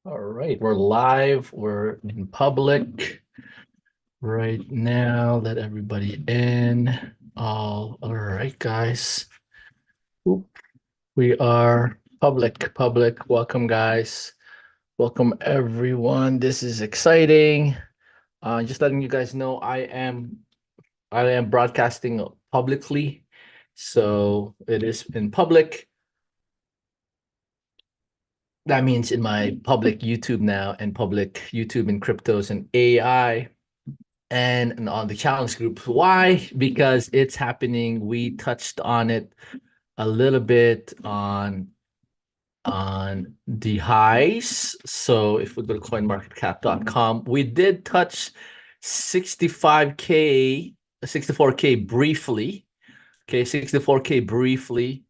All right, we're live. We're in public right now. Let everybody in. All right, guys. Oop, we are public. Welcome, guys. Welcome, everyone. This is exciting. Just letting you guys know, I am broadcasting publicly, so it is in public. That means in my public YouTube now and public YouTube in cryptos and AI. And on the challenge group. Why? Because it's happening. We touched on it a little bit on the highs. So if we go to coinmarketcap.com, we did touch 65K, 64K briefly. Okay, 64K briefly.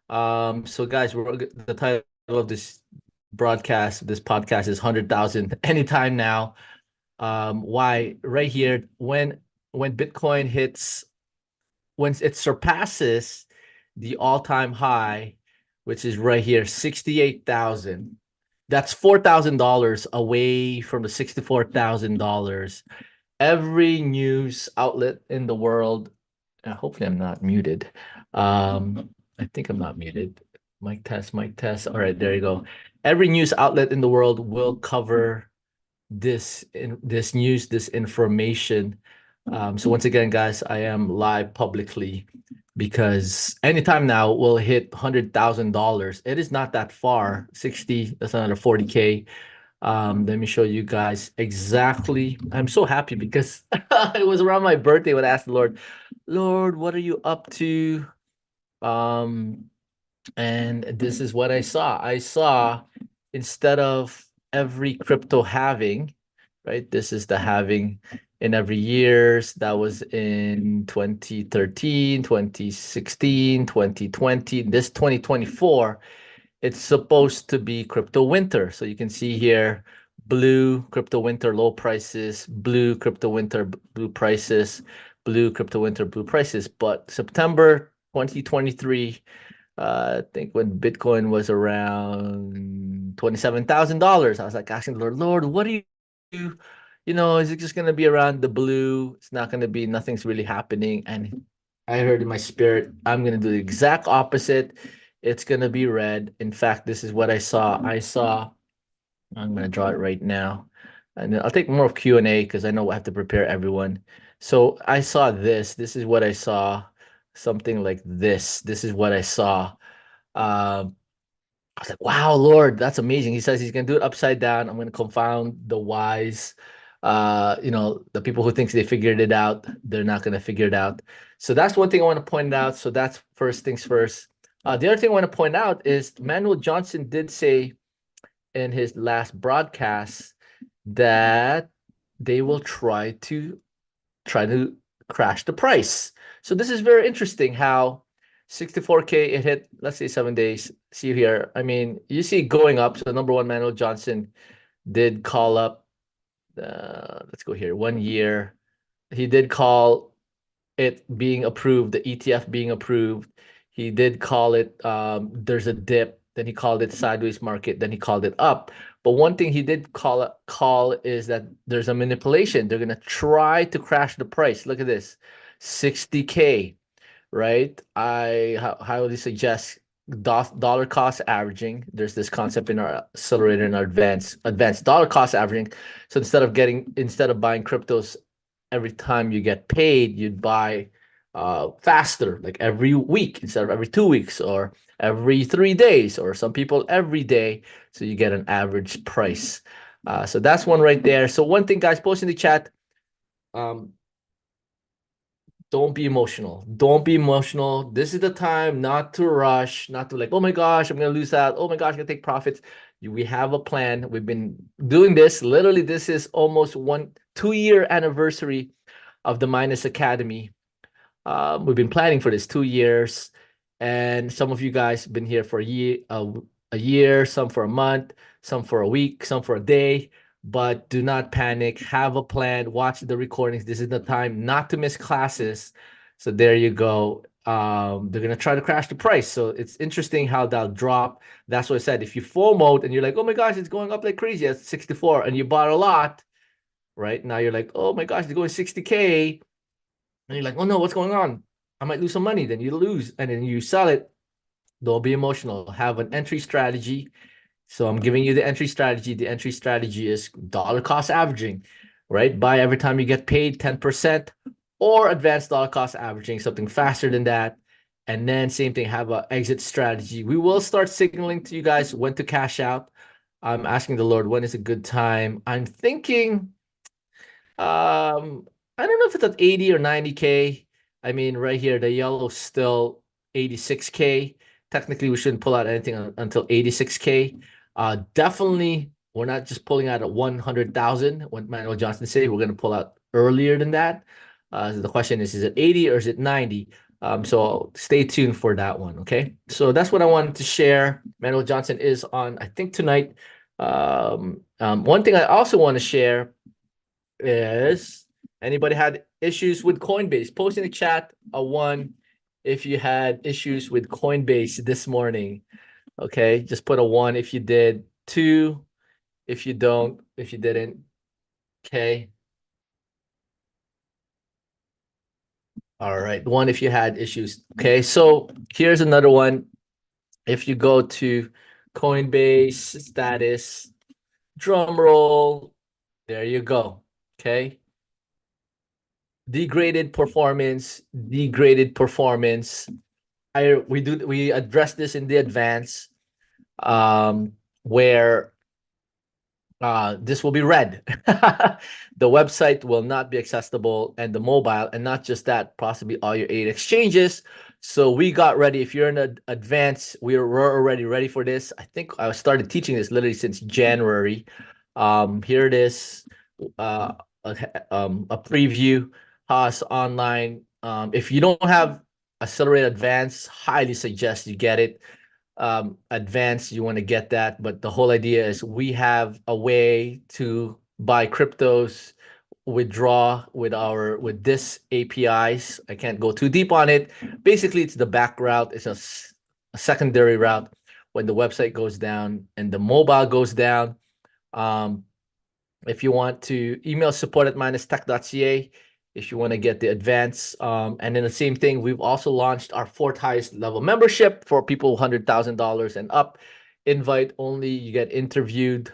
So guys, the title of this podcast is 100,000 anytime now. Why? Right here, when Bitcoin hits, when it surpasses the all-time high, which is right here, 68,000. That's $4,000 away from the $64,000. Every news outlet in the world, hopefully I'm not muted. I think I'm not muted. Mic test, mic test. All right, there you go. Every news outlet in the world will cover this news, this information. So once again, guys, I am live publicly because anytime now we'll hit $100,000. It is not that far. 60, that's another 40K. Let me show you guys exactly. I'm so happy because it was around my birthday when I asked the Lord, Lord, what are you up to? Um, and this is what I saw. I saw instead of every crypto halving, right? This is the halving in every years. That was in 2013, 2016, 2020. This 2024, it's supposed to be crypto winter. So you can see here, blue crypto winter low prices, blue crypto winter blue prices, blue crypto winter blue prices. But September 2023, I think when Bitcoin was around $27,000, I was like asking the Lord, Lord, what do is it just going to be around the blue? It's not going to be, nothing's really happening. And I heard in my spirit, I'm going to do the exact opposite. It's going to be red. In fact, this is what I saw. I'm going to draw it right now. And then I'll take more of Q&A because I know I have to prepare everyone. So I saw this. This is what I saw. Something like this. This is what I saw. Um, I was like, wow, Lord, that's amazing. He says he's gonna do it upside down. I'm gonna confound the wise. The people who thinks they figured it out, they're not gonna figure it out. So that's one thing I want to point out. So that's first things first. The other thing I want to point out is Manuel Johnson did say in his last broadcast that they will try to crash the price. So this is very interesting how 64K it hit, let's say 7 days. See here. I mean, you see it going up. So number one, Manuel Johnson did call up. Let's go here. 1 year. He did call it being approved, the ETF being approved. He did call it there's a dip, then he called it sideways market, then he called it up. But one thing he did call is that there's a manipulation. They're gonna try to crash the price. Look at this, 60K, right? I highly suggest dollar cost averaging. There's this concept in our accelerator and our advanced dollar cost averaging. So instead of buying cryptos every time you get paid, you'd buy faster, like every week instead of every 2 weeks or every 3 days, or some people every day. So you get an average price. So that's one right there. So one thing, guys, post in the chat. Um, don't be emotional. Don't be emotional. This is the time not to rush, not to like, oh my gosh, I'm gonna lose out. Oh my gosh, I'm gonna take profits. We have a plan. We've been doing this. Literally, this is almost 2 year anniversary of the Minus Academy. We've been planning for this 2 years, and some of you guys have been here for a year, some for a month, some for a week, some for a day. But do not panic. Have a plan. Watch the recordings. This is the time not to miss classes. So there you go. they're gonna try to crash the price. So it's interesting how that'll drop. That's what I said. If you FOMO and you're like, oh my gosh, it's going up like crazy at 64, and you bought a lot, right? Now you're like, oh my gosh, it's going 60K, and you're like, oh no, what's going on? I might lose some money. Then you lose, and then you sell it. Don't be emotional. Have an entry strategy. So I'm giving you the entry strategy. The entry strategy is dollar cost averaging, right? Buy every time you get paid 10%, or advanced dollar cost averaging, something faster than that. And then same thing, have an exit strategy. We will start signaling to you guys when to cash out. I'm asking the Lord, when is a good time? I'm thinking I don't know if it's at 80 or 90K. I mean, right here, the yellow's still 86K. Technically, we shouldn't pull out anything until 86K. Definitely, we're not just pulling out at 100,000. What Manuel Johnson say, we're going to pull out earlier than that. So the question is it 80 or is it 90? So stay tuned for that one. Okay. So that's what I wanted to share. Manuel Johnson is on, I think, tonight. One thing I also want to share is, anybody had issues with Coinbase? Post in the chat a one if you had issues with Coinbase this morning. Okay, just put a one if you did, two if you don't, if you didn't. Okay. All right, one if you had issues. Okay, so here's another one. If you go to Coinbase status, drum roll, there you go. Okay. Degraded performance, degraded performance. We address this in the advance, where this will be red. The website will not be accessible, and the mobile, and not just that, possibly all your 8 exchanges. So we got ready. If you're in advance, we're already ready for this. I think I started teaching this literally since January. Here it is, a preview, Haas online. If you don't have Accelerate Advance, highly suggest you get it. Advanced, you want to get that, but the whole idea is we have a way to buy cryptos, withdraw with this APIs. I can't go too deep on it. Basically, it's the back route. It's a secondary route. When the website goes down and the mobile goes down, if you want to email support@minustech.ca, if you want to get the advance. And then the same thing, we've also launched our 4th highest level membership for people $100,000 and up. Invite only, you get interviewed.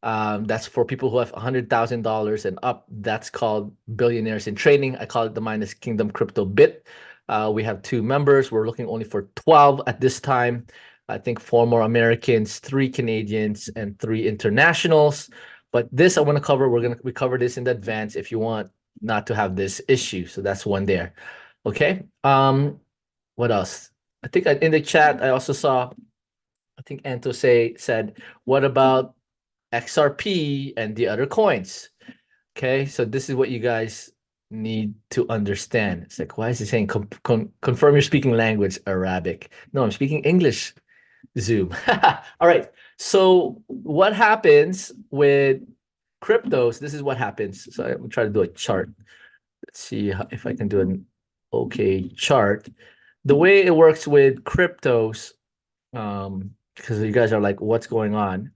That's for people who have $100,000 and up. That's called Billionaires in Training. I call it the Minus Kingdom Crypto Bit. We have 2 members. We're looking only for 12 at this time. I think 4 more Americans, 3 Canadians, and 3 internationals. But this I want to cover. We cover this in advance if you want not to have this issue. So that's one there. Okay. What else? I think in the chat I also saw, I think Anto said, what about XRP and the other coins? Okay, so this is what you guys need to understand. It's like, why is he saying confirm you're speaking language Arabic? No, I'm speaking English. Zoom. All right. So what happens with cryptos? This is what happens. So I'm trying to do a chart. Let's see if I can do an okay chart. The way it works with cryptos, because you guys are like, what's going on?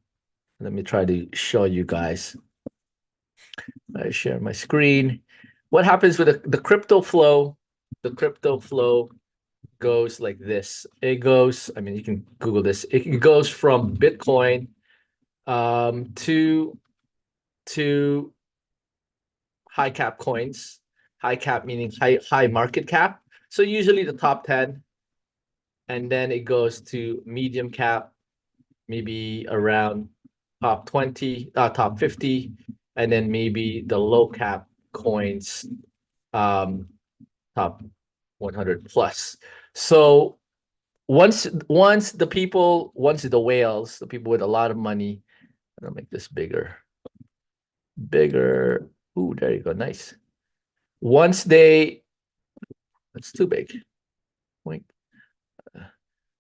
Let me try to show you guys. I share my screen. What happens with the crypto flow? The crypto flow goes like this. It goes, I mean, you can Google this. It goes from Bitcoin to high cap coins. High cap meaning high market cap. So usually the top 10, and then it goes to medium cap, maybe around top 20, top 50, and then maybe the low cap coins, top 100 plus. So once the whales, the people with a lot of money, I'll make this bigger. Ooh, there you go. Nice. Once that's too big. Wait.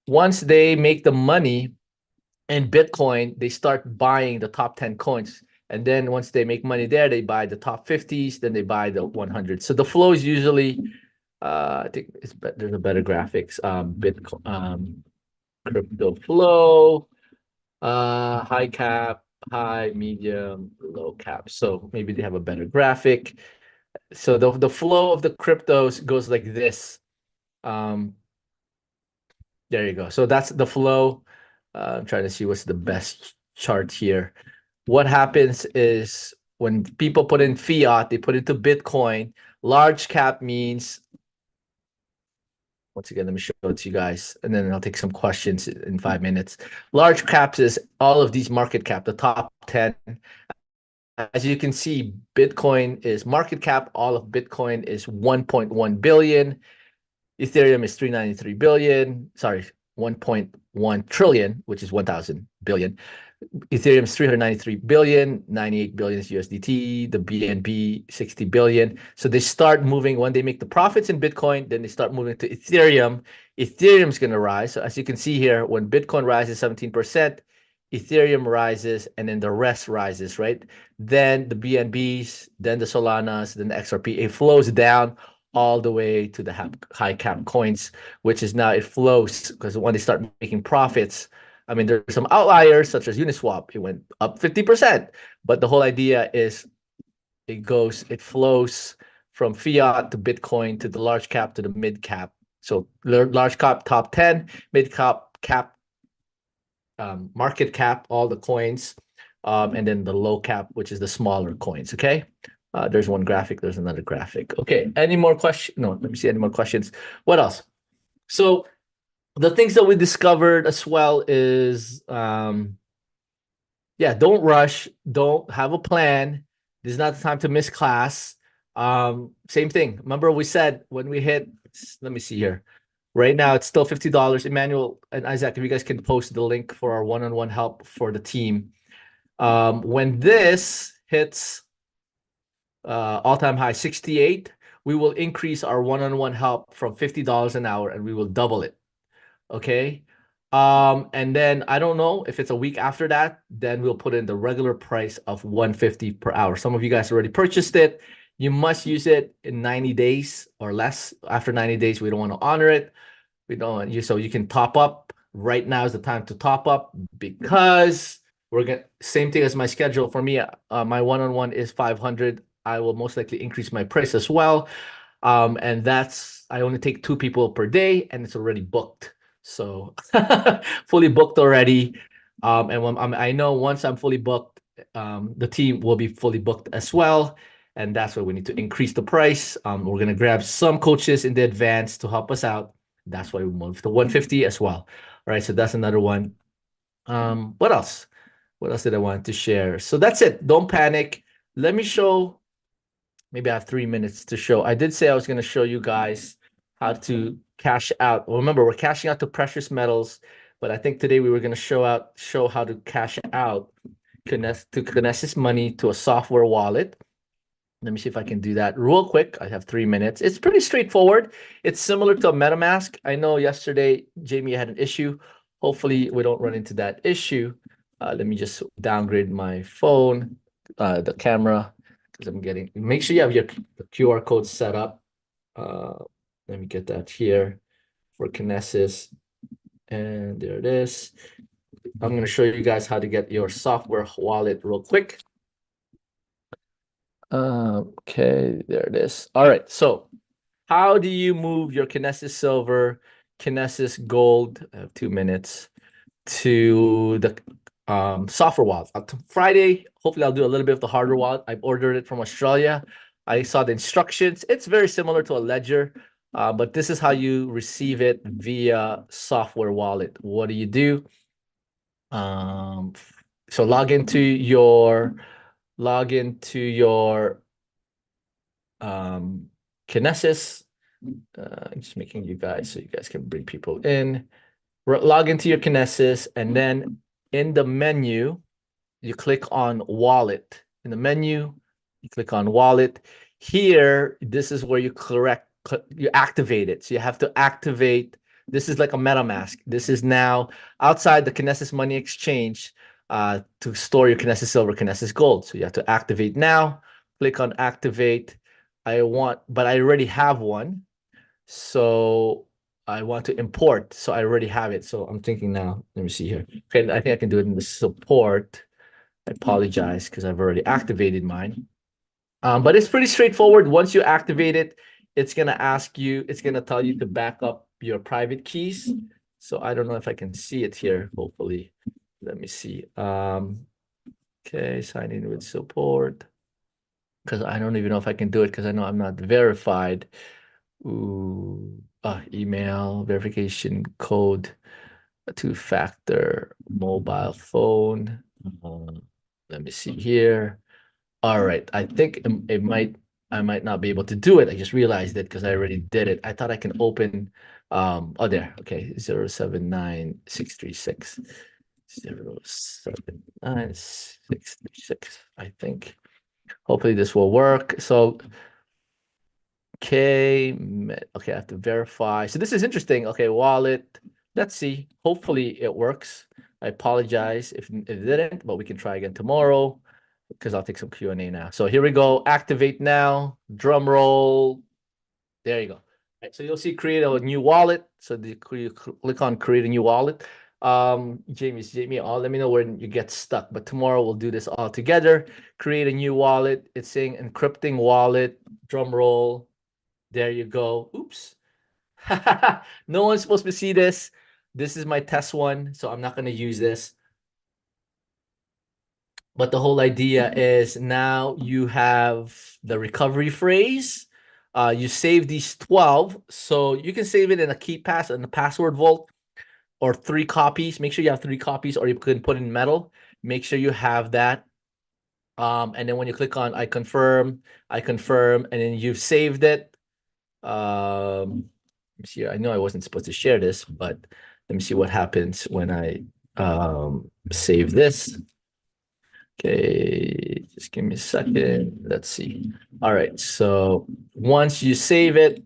Once they make the money in Bitcoin, they start buying the top 10 coins. And then once they make money there, they buy the top 50s, then they buy the 100. So the flow is usually I think there's a better graphics. Bitcoin, crypto flow, high cap, high, medium, low cap. So maybe they have a better graphic. So the flow of the cryptos goes like this. Um, there you go. So that's the flow. I'm trying to see what's the best chart here. What happens is when people put in fiat, they put into Bitcoin. Large cap means, once again, let me show it to you guys, and then I'll take some questions in 5 minutes. Large caps is all of these market cap, the top 10. As you can see, Bitcoin is market cap. All of Bitcoin is 1.1 billion. Ethereum is 393 billion. Sorry, 1.1 trillion, which is 1,000 billion. Ethereum is 393 billion, 98 billion is USDT, the BNB 60 billion. So they start moving when they make the profits in Bitcoin, then they start moving to Ethereum. Ethereum is going to rise. So as you can see here, when Bitcoin rises 17%, Ethereum rises, and then the rest rises, right? Then the BNBs, then the Solanas, then the XRP, it flows down all the way to the high cap coins, which is now it flows because when they start making profits, I mean, there's some outliers such as Uniswap. It went up 50%. But the whole idea is it flows from fiat to Bitcoin to the large cap to the mid cap. So large cap top 10, mid cap, market cap, all the coins, and then the low cap, which is the smaller coins. Okay. There's one graphic, there's another graphic. Okay. Any more questions? No, let me see any more questions. What else? So the things that we discovered as well is yeah, don't rush, don't have a plan. This is not the time to miss class. Same thing. Remember we said when we hit, let me see here. Right now it's still $50. Emmanuel and Isaac, if you guys can post the link for our one-on-one help for the team. When this hits all-time high 68, we will increase our one-on-one help from $50 an hour and we will double it. Okay. And then I don't know if it's a week after that, then we'll put in the regular price of 150 per hour. Some of you guys already purchased it. You must use it in 90 days or less. After 90 days, we don't want to honor it. We don't want you, so you can top up. Right now is the time to top up because we're gonna same thing as my schedule for me. My one-on-one is 500. I will most likely increase my price as well. And that's I only take 2 people per day, and it's already booked. So fully booked already. And when I know once I'm fully booked, the team will be fully booked as well. And that's why we need to increase the price. We're gonna grab some coaches in the advance to help us out. That's why we moved to 150 as well. All right, so that's another one. What else? What else did I want to share? So that's it. Don't panic. Let me show. Maybe I have 3 minutes to show. I did say I was going to show you guys how to cash out. Well, remember, we're cashing out to precious metals, but I think today we were going to show how to cash out Kinesis money to a software wallet. Let me see if I can do that real quick. I have 3 minutes. It's pretty straightforward. It's similar to a MetaMask. I know yesterday Jamie had an issue. Hopefully we don't run into that issue. Let me just downgrade my phone, the camera, because I'm getting. Make sure you have your QR code set up. Let me get that here for Kinesis. And there it is. I'm going to show you guys how to get your software wallet real quick. Okay, there it is. All right, so how do you move your Kinesis Silver, Kinesis Gold, I have 2 minutes, to the software wallet? Friday, hopefully I'll do a little bit of the hardware wallet. I've ordered it from Australia. I saw the instructions. It's very similar to a ledger, but this is how you receive it via software wallet. What do you do? So log into your Kinesis. Just making you guys so you guys can bring people in. Log into your Kinesis, and then in the menu, you click on wallet. In the menu, you click on wallet. Here, this is where you activate it. So you have to activate. This is like a MetaMask. This is now outside the Kinesis Money Exchange to store your Kinesis Silver, Kinesis Gold. So you have to activate now. Click on activate. But I already have one. So I want to import. So I already have it. So I'm thinking now, let me see here. Okay, I think I can do it in the support. I apologize because I've already activated mine. But it's pretty straightforward. Once you activate it, it's gonna ask you, it's gonna tell you to back up your private keys. So I don't know if I can see it here, hopefully. Let me see. Okay, sign in with support. Because I don't even know if I can do it because I know I'm not verified. Ooh, email verification code, two-factor mobile phone. Let me see here. All right, I think I might not be able to do it. I just realized it because I already did it. I thought I can open, oh there, okay, 079-636. 079-636, I think. Hopefully this will work. So okay, okay, I have to verify. So this is interesting. Okay, wallet. Let's see. Hopefully it works. I apologize if it didn't, but we can try again tomorrow because I'll take some Q&A now. So here we go. Activate now. Drum roll. There you go. Right, so you'll see create a new wallet. So you click on create a new wallet. Jamie, let me know when you get stuck. But tomorrow we'll do this all together. Create a new wallet. It's saying encrypting wallet. Drum roll. There you go. Oops. No one's supposed to see this. This is my test one, so I'm not going to use this. But the whole idea is now you have the recovery phrase. You save these 12, so you can save it in a key pass in the password vault or 3 copies. Make sure you have 3 copies, or you can put in metal. Make sure you have that. And then when you click on I confirm, and then you've saved it. Let me see. I know I wasn't supposed to share this, but let me see what happens when I save this. Okay, just give me a second. Let's see. All right, so once you save it,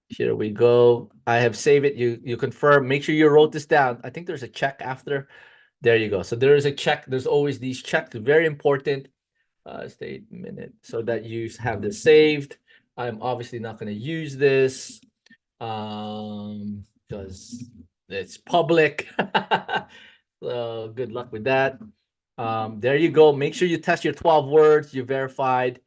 here we go. I have saved it. You confirm. Make sure you wrote this down. I think there's a check after. There you go. So there is a check. There's always these checks. Very important. Stay a minute so that you have this saved. I'm obviously not going to use this because it's public. So good luck with that. There you go. Make sure you test your 12 words. You're verified.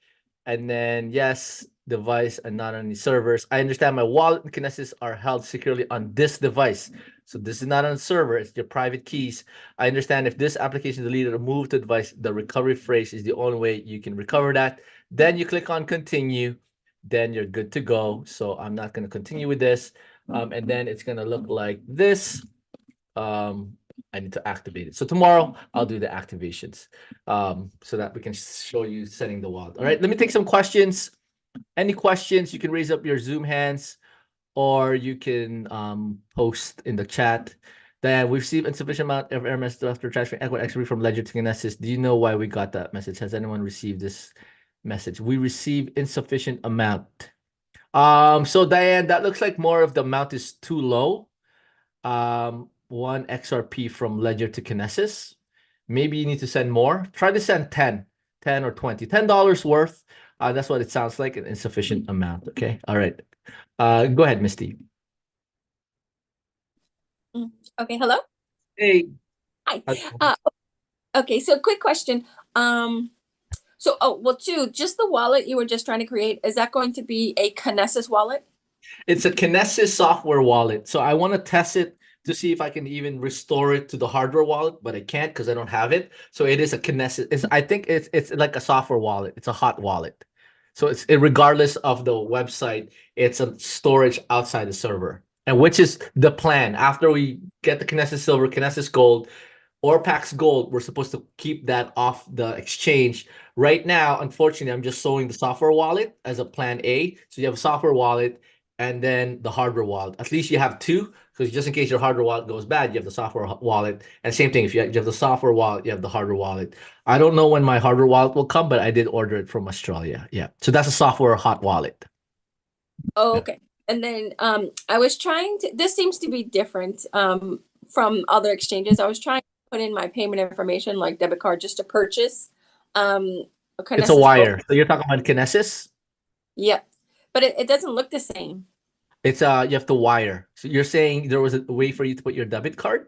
And then, yes, device and not on any servers. I understand my wallet and Kinesis are held securely on this device. So this is not on a server. It's your private keys. I understand if this application is deleted or moved to the device, the recovery phrase is the only way you can recover that. Then you click on continue. Then you're good to go. So I'm not going to continue with this. And then it's going to look like this. I need to activate it. So tomorrow I'll do the activations so that we can show you setting the wallet. All right, let me take some questions. Any questions, you can raise up your Zoom hands or you can post in the chat. That we've received insufficient amount of RMS after transferring equity XP from Ledger to Kinesis. Do you know why we got that message? Has anyone received this message? We received insufficient amount. So Diane, that looks like more of the amount is too low. 1 XRP from Ledger to Kinesis. Maybe you need to send more. Try to send 10 or 20. $10 worth. That's what it sounds like, an insufficient amount. Okay. All right. Go ahead, Misty. Okay, hello. Hey. Hi. Okay, so quick question. Just the wallet you were just trying to create, is that going to be a Kinesis wallet? It's a Kinesis software wallet. So I want to test it to see if I can even restore it to the hardware wallet, but I can't because I don't have it. So it is a Kinesis. I think it's like a software wallet. It's a hot wallet. So regardless of the website, it's a storage outside the server. And which is the plan. After we get the Kinesis Silver, Kinesis Gold, or Pax Gold, we're supposed to keep that off the exchange. Right now, unfortunately, I'm just showing the software wallet as a plan A. So you have a software wallet and then the hardware wallet. At least you have 2, because just in case your hardware wallet goes bad, you have the software wallet. And same thing, if you have the software wallet, you have the hardware wallet. I don't know when my hardware wallet will come, but I did order it from Australia. Yeah. So that's a software hot wallet. Oh, okay. And then I was trying to, this seems to be different from other exchanges. I was trying to put in my payment information, like debit card, just to purchase a It's a Kinesis wire. Gold. So you're talking about Kinesis? Yep. But it doesn't look the same. It's you have to wire. So you're saying there was a way for you to put your debit card?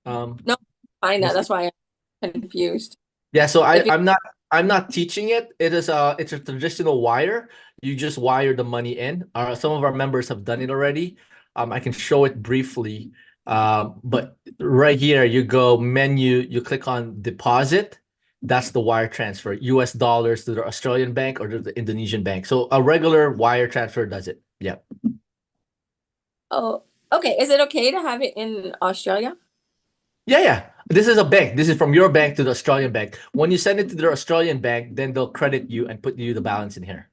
No, find that. Misty? That's why I'm confused. Yeah, so If you I'm not teaching it. It's a traditional wire. You just wire the money in. Some of our members have done it already. I can show it briefly. But right here you go menu, you click on deposit. That's the wire transfer, US dollars to the Australian bank or to the Indonesian bank. So a regular wire transfer does it. Yeah. Oh, okay. Is it okay to have it in Australia? Yeah, yeah. This is a bank. This is from your bank to the Australian bank. When you send it to the Australian bank, then they'll credit you and put you the balance in here.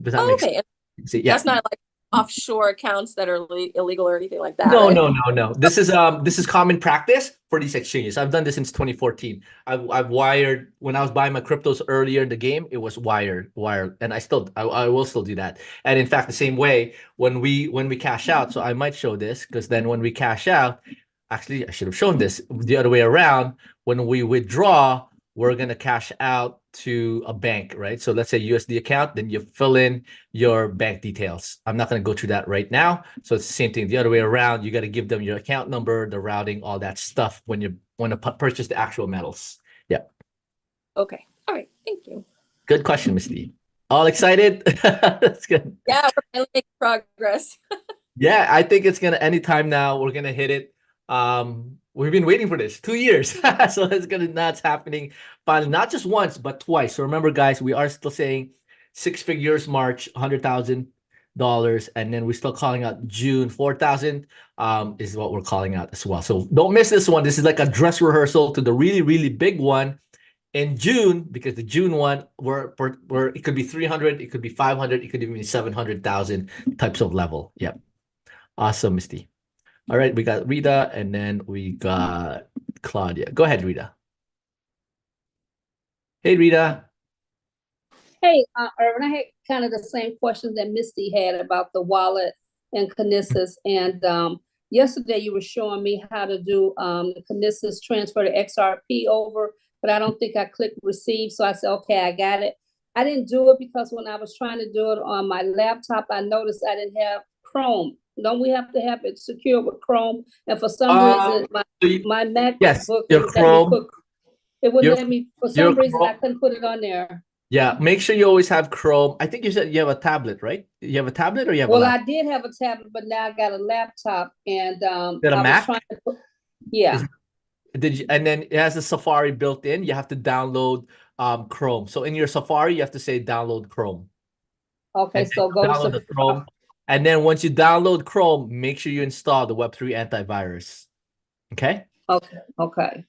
Does that Oh, make sense? okay. See, yeah. That's not like offshore accounts that are illegal or anything like that, No, right? no, no, no. This is common practice for these exchanges. I've done this since 2014. I've wired when I was buying my cryptos earlier in the game, it was wired, and I will still do that. And in fact, the same way when we cash out. So I might show this because then when we cash out, actually I should have shown this the other way around. When we withdraw, we're gonna cash out to a bank, right? So let's say USD account, then you fill in your bank details. I'm not going to go through that right now. So it's the same thing the other way around. You got to give them your account number, the routing, all that stuff when you want to purchase the actual metals. Yeah. Okay. All right. Thank you. Good question, Misty. All excited? That's good. Yeah, we're finally making progress. Yeah, I think it's gonna anytime now we're gonna hit it. We've been waiting for this 2 years. So it's gonna that's happening finally, not just once, but twice. So remember, guys, we are still saying six figures March, $100,000, and then we're still calling out June 4,000 is what we're calling out as well. So don't miss this one. This is like a dress rehearsal to the really, really big one in June, because the June one where it could be 300, it could be 500, it could even be 700,000 types of level. Yep. Awesome, Misty. All right, we got Rita and then we got Claudia. Go ahead, Rita. Hey, Rita. Hey, Irvin, I had kind of the same questions that Misty had about the wallet and Kinesis. And yesterday you were showing me how to do the Kinesis transfer to XRP over, but I don't think I clicked receive. So I said, okay, I got it. I didn't do it because when I was trying to do it on my laptop, I noticed I didn't have Chrome. Don't we have to have it secure with Chrome? And for some reason, my Yes, MacBook your wouldn't let me Chrome, put, it wouldn't your let me, for your some reason, I Chrome. couldn't put it on there. Yeah, make sure you always have Chrome. I think you said you have a tablet, right? You have a tablet or you have a Well, laptop? I did have a tablet, but now I got a laptop, and Is it a I was trying Mac? to put, yeah. Is did you and then it has a Safari built in. You have to download Chrome. So in your Safari, you have to say download Chrome. Okay, And then so you go to download the Chrome. And then once you download Chrome, make sure you install the Web3 antivirus. Okay? Okay, okay.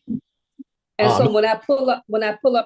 And Um, so when I pull up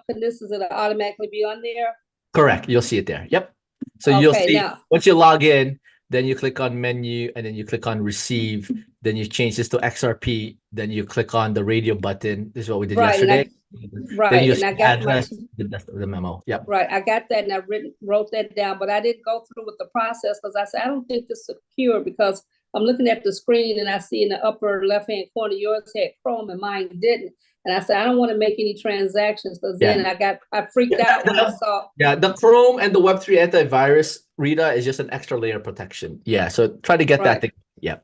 Kinesis, it'll automatically be on there. Correct. You'll see it there. Yep. So you'll Okay, see now, once you log in, then you click on menu and then you click on receive. Then you change this to XRP. Then you click on the radio button. This is what we did right, yesterday. Then you and see I the got my address, the memo. Yep. right. I got that, and wrote that down, but I didn't go through with the process because I said I don't think this is secure because I'm looking at the screen and I see in the upper left-hand corner yours had Chrome and mine didn't. And I said, I don't want to make any transactions because then I freaked out when I saw. Yeah, the Chrome and the Web3 antivirus, Rita, is just an extra layer of protection. Yeah, so try to get that thing. Yeah.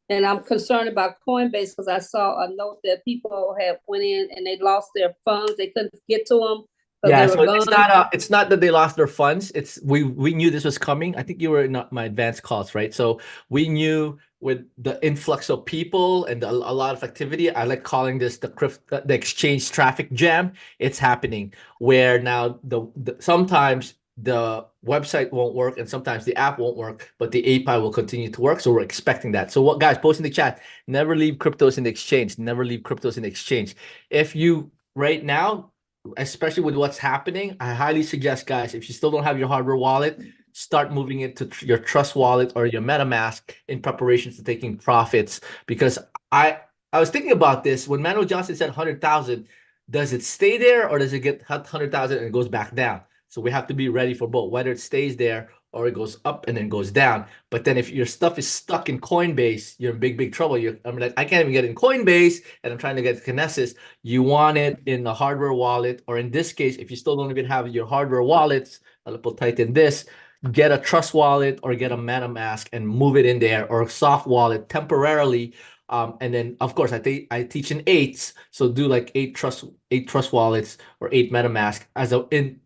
And I'm concerned about Coinbase because I saw a note that people had went in and they lost their funds. They couldn't get to them because Yeah, they so were it's not that they lost their funds. It's we knew this was coming. I think you were in my advanced calls, right? So we knew with the influx of people and a lot of activity, I like calling this the exchange traffic jam. It's happening where now sometimes the website won't work and sometimes the app won't work, but the API will continue to work. So we're expecting that. So what guys, post in the chat, never leave cryptos in the exchange. Never leave cryptos in the exchange. If you right now, especially with what's happening, I highly suggest, guys, if you still don't have your hardware wallet, start moving it to your Trust Wallet or your MetaMask in preparation for taking profits. Because I was thinking about this when Manuel Johnson said 100,000. Does it stay there or does it get 100,000 and it goes back down? So we have to be ready for both, whether it stays there or it goes up and then goes down. But then if your stuff is stuck in Coinbase, you're in big, big trouble. I'm like, I can't even get in Coinbase and I'm trying to get Kinesis. You want it in the hardware wallet, or in this case, if you still don't even have your hardware wallets, I'll type in this, get a Trust Wallet or get a MetaMask and move it in there, or a soft wallet temporarily. And then of course I teach in eights, so do like eight trust wallets or eight MetaMask as a in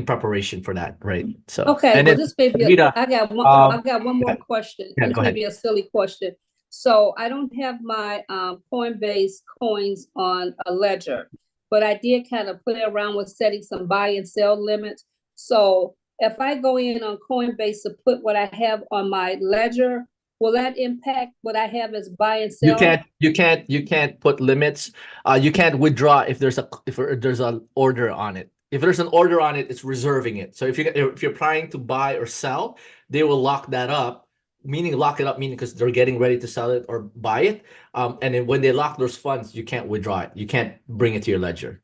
preparation for that, right? So Okay, and well, then this may be, Rita, I got one more yeah, question. yeah, This go may ahead. be a silly question. So I don't have my Coinbase coins on a ledger, but I did kind of play around with setting some buy and sell limits. So if I go in on Coinbase to put what I have on my ledger, will that impact what I have as buy and You sell? can't put limits. You can't withdraw if there's an order on it. If there's an order on it, it's reserving it. So if you're trying to buy or sell, they will lock that up. Meaning lock it up, meaning because they're getting ready to sell it or buy it. And then when they lock those funds, you can't withdraw it. You can't bring it to your ledger.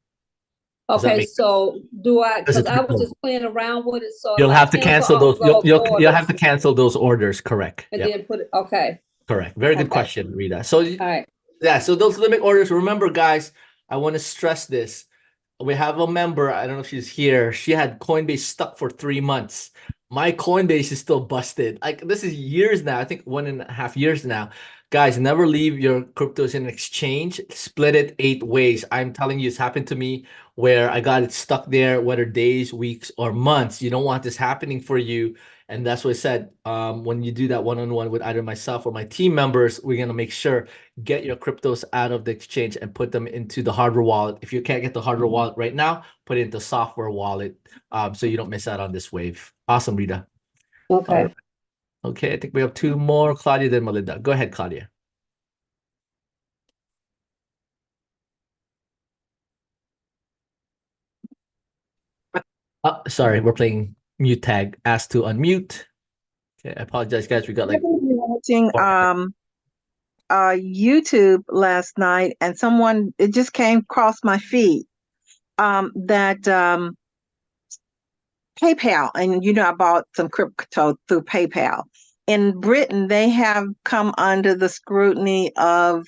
Does that Okay, make sense? so do I, Because because it's I was crypto. just playing around with it, so if You'll I have to cancel cancel all those. You'll those you'll have orders to cancel those orders. Correct. and Yep. then put it, okay, Correct. Very good okay, question, Rita. So all right. yeah, so those limit orders, remember guys, I want to stress this. We have a member, I don't know if she's here. She had Coinbase stuck for 3 months. My Coinbase is still busted. Like this is years now. I think 1.5 years now. Guys, never leave your cryptos in an exchange. Split it 8 ways. I'm telling you, it's happened to me where I got it stuck there, whether days, weeks, or months. You don't want this happening for you. And that's what I said. When you do that one-on-one with either myself or my team members, we're gonna make sure get your cryptos out of the exchange and put them into the hardware wallet. If you can't get the hardware wallet right now, put it into software wallet, so you don't miss out on this wave. Awesome, Rita. Okay. Okay, I think we have two more, Claudia then Melinda. Go ahead, Claudia. Sorry, we're playing mute tag. Ask to unmute. Okay, I apologize, guys. We got like watching YouTube last night, and it just came across my feed that PayPal, and I bought some crypto through PayPal. In Britain, they have come under the scrutiny of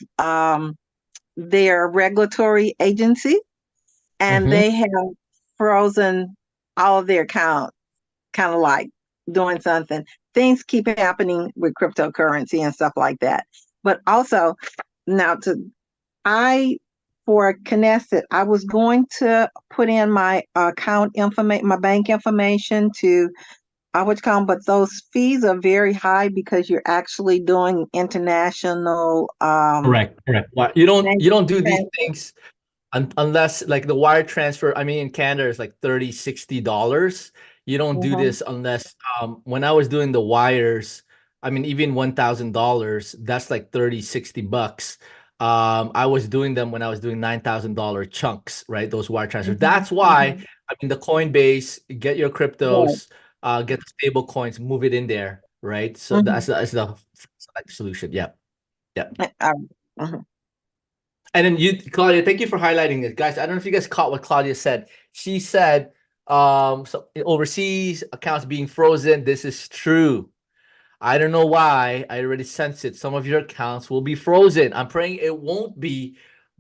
their regulatory agency, and they have frozen all of their accounts, kind of like doing something. Things keep happening with cryptocurrency and stuff like that. But also, now for Knesset, I was going to put in my account information, my bank information to but those fees are very high because you're actually doing international correct. Well, you don't do these transfer. things unless like the wire transfer. I mean, in Canada, it's like $30-$60. You don't do this unless when I was doing the wires, I mean, even $1,000, that's like 30-60 bucks. I was doing them when I was doing $9,000 chunks, right? Those wire transfers. That's why I mean the Coinbase, get your cryptos, get the stable coins, move it in there, right? So that's the solution. Yeah. And then Claudia, thank you for highlighting this. Guys, I don't know if you guys caught what Claudia said. She said, so overseas accounts being frozen. This is true. I don't know why. I already sensed it. Some of your accounts will be frozen. I'm praying it won't be,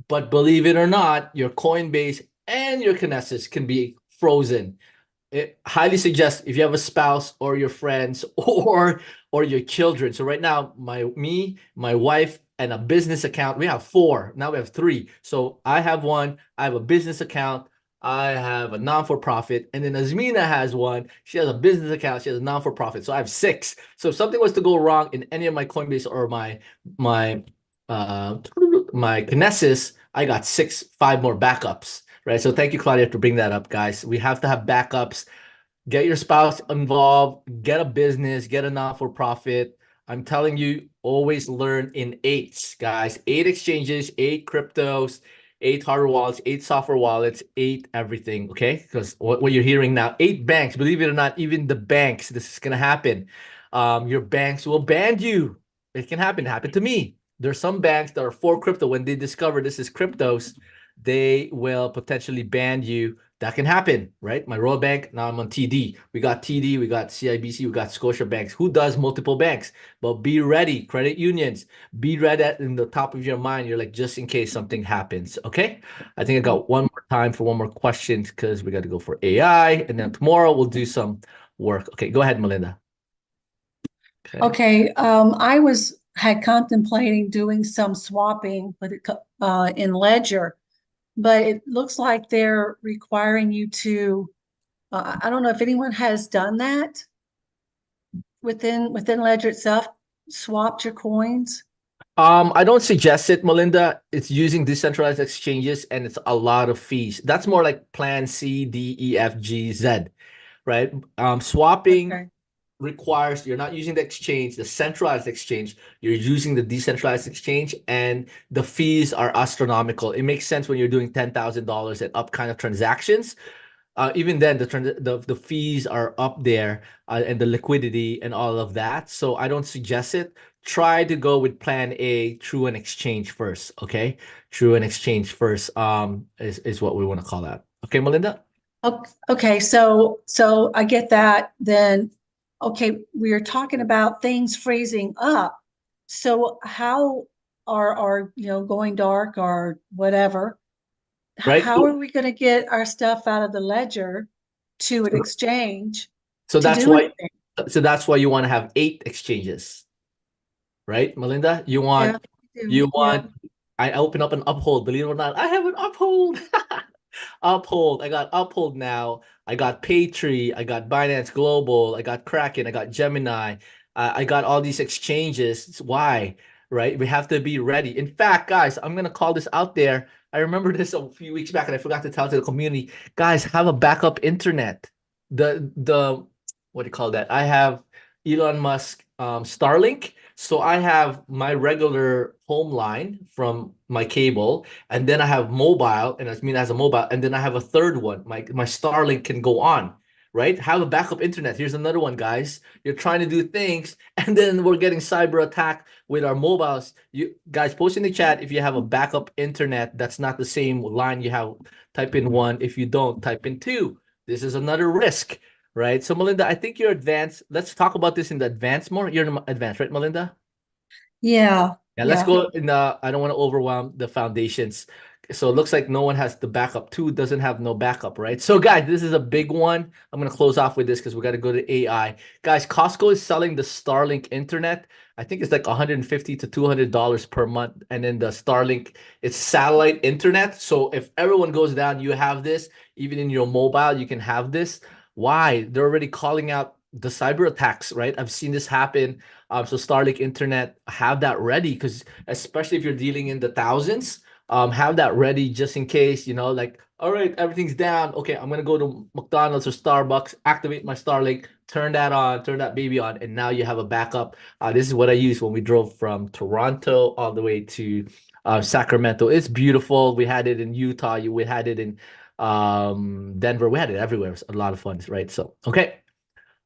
but believe it or not, your Coinbase and your Kinesis can be frozen. It highly suggest if you have a spouse or your friends or your children. So right now, my wife, and a business account. We have 4. Now we have 3. So I have one. I have a business account. I have a non-for-profit, and then Azmina has one. She has a business account. She has a non-for-profit. So I have 6. So if something was to go wrong in any of my Coinbase or my Kinesis, I got 5 more backups. Right. So thank you, Claudia, to bring that up, guys. We have to have backups. Get your spouse involved. Get a business. Get a non-for-profit. I'm telling you, always learn in 8s, guys. 8 exchanges, 8 cryptos, 8 hardware wallets, 8 software wallets, 8 everything. Okay, because what you're hearing now, 8 banks. Believe it or not, even the banks. This is gonna happen. Your banks will ban you. It can happen. It happened to me. There's some banks that are for crypto. When they discover this is cryptos, they will potentially ban you. That can happen, right? My Royal Bank, now I'm on TD. We got TD, we got CIBC, we got Scotia Banks. Who does multiple banks? But be ready, credit unions. Be ready in the top of your mind. You're like, just in case something happens, okay? I think I got one more time for one more question because we got to go for AI. And then tomorrow we'll do some work. Okay, go ahead, Melinda. Okay, I had contemplating doing some swapping with in Ledger, but it looks like they're requiring you to, I don't know if anyone has done that within Ledger itself, swapped your coins. I don't suggest it, Melinda. It's using decentralized exchanges and it's a lot of fees. That's more like plan C, D, E, F, G, Z, right? Swapping Okay. requires you're not using the exchange, the centralized exchange, you're using the decentralized exchange, and the fees are astronomical. It makes sense when you're doing $10,000 and up kind of transactions. Even then, the fees are up there, and the liquidity and all of that. So I don't suggest it. Try to go with plan A through an exchange first. Okay, through an exchange first. Is what we want to call that. Okay, Melinda. Okay, so I get that. Then, okay, we are talking about things freezing up. So how are going dark or whatever? Right. How are we going to get our stuff out of the ledger to an exchange So to that's do why. anything? So that's why you want to have 8 exchanges, right, Melinda? You Yeah, want. You yeah. want. I open up an Uphold. Believe it or not, I have an Uphold. Uphold. I got Uphold now. I got Paytree. I got Binance Global. I got Kraken. I got Gemini. I got all these exchanges. Why? Right? We have to be ready. In fact, guys, I'm gonna call this out there. I remember this a few weeks back, and I forgot to tell to the community. Guys, have a backup internet. The what do you call that? I have Elon Musk Starlink. So I have my regular home line from my cable, and then I have mobile, and I mean as a mobile, and then I have a third one. My Starlink can go on, right? Have a backup internet. Here's another one, guys. You're trying to do things, and then we're getting cyber attack with our mobiles. You guys post in the chat if you have a backup internet that's not the same line you have. Type in 1. If you don't, type in 2. This is another risk, right? So Melinda, I think you're advanced. Let's talk about this in the advanced more. You're in the advanced, right, Melinda? Yeah, Yeah, let's yeah. go in the, I don't want to overwhelm the foundations. So it looks like no one has the backup. 2 doesn't have no backup, right? So guys, this is a big one. I'm going to close off with this because we got to go to AI. Guys, Costco is selling the Starlink internet. I think it's like $150 to $200 per month. And then the Starlink, it's satellite internet. So if everyone goes down, you have this. Even in your mobile, you can have this. Why? They're already calling out the cyber attacks, right? I've seen this happen. So Starlink internet, have that ready, because especially if you're dealing in the thousands, have that ready just in case, like, all right, everything's down. Okay, I'm gonna go to McDonald's or Starbucks, activate my Starlink, turn that on, turn that baby on, and now you have a backup. This is what I used when we drove from Toronto all the way to Sacramento. It's beautiful. We had it in Utah. We had it in Denver. We had it everywhere. It was a lot of fun, right? So, okay.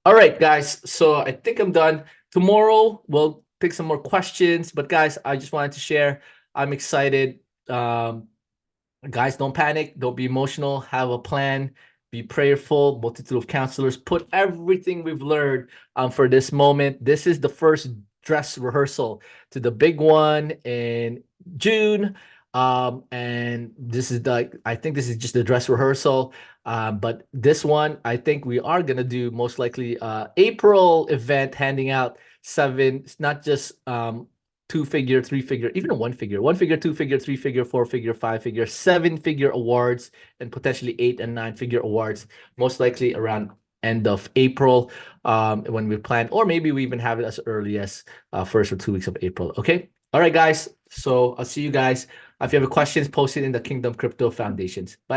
All right, guys. So I think I'm done. Tomorrow we'll take some more questions. But guys, I just wanted to share. I'm excited. Guys, don't panic. Don't be emotional. Have a plan. Be prayerful. Multitude of counselors. Put everything we've learned for this moment. This is the first dress rehearsal to the big one in June. And this is I think this is just the dress rehearsal. But this one, I think we are gonna do most likely April event, handing out 7. It's not just 2-figure, 3-figure, even a 1-figure, 1-figure, 2-figure, 3-figure, 4-figure, 5-figure, 7-figure awards, and potentially 8 and 9-figure awards, most likely around end of April, when we plan, or maybe we even have it as early as first or 2 weeks of April. Okay. All right, guys. So I'll see you guys. If you have questions, post it in the Kingdom Crypto Foundations. Bye.